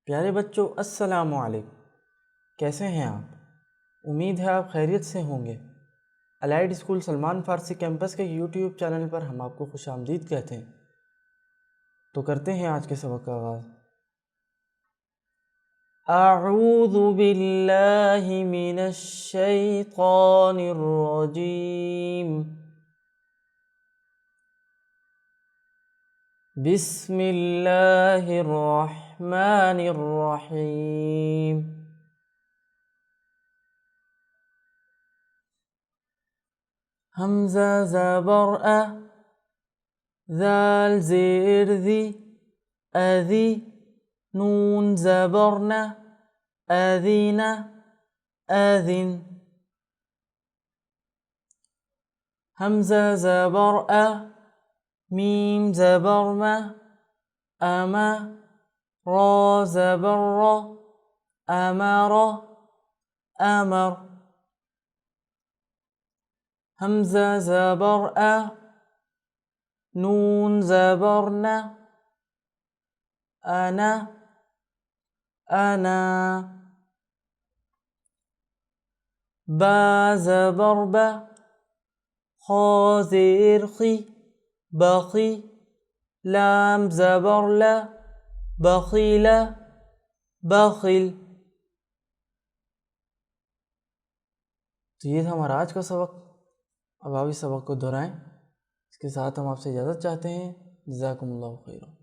प्यारे बच्चों, अस्सलामु अलैकुम। कैसे हैं आप? उम्मीद है आप खैरियत से होंगे। अलाइड स्कूल सलमान फारसी कैंपस के यूट्यूब चैनल पर हम आपको खुशामदीद कहते हैं। तो करते हैं आज के सबक का आगाज़। अऊज़ु बिल्लाहि मिनश शैतानिर रजीम। बिस्मिल्लाहिर रहमानिर रहीम। हमज़ा ज़बर अ, ज़ाल ज़ेर ज़ी, अज़ी, नून ज़बर न, अज़ीन, अज़िन। हमज़ा ज़बर अ, मीम ज़बर म, अम, रा ज़बर र, अमर, अमर। हमज़ा ज़बर अ, नून ज़बर न, अना, अना। बा ज़बर ब, खा ज़ेर खी, बखी, लाम ज़बर ल, बखील, बखिल। तो ये था हमारा आज का सबक। अब आप इस सबक को दोहराएं। इसके साथ हम आपसे इजाज़त चाहते हैं। जज़ाकुमुल्लाहु खैरन।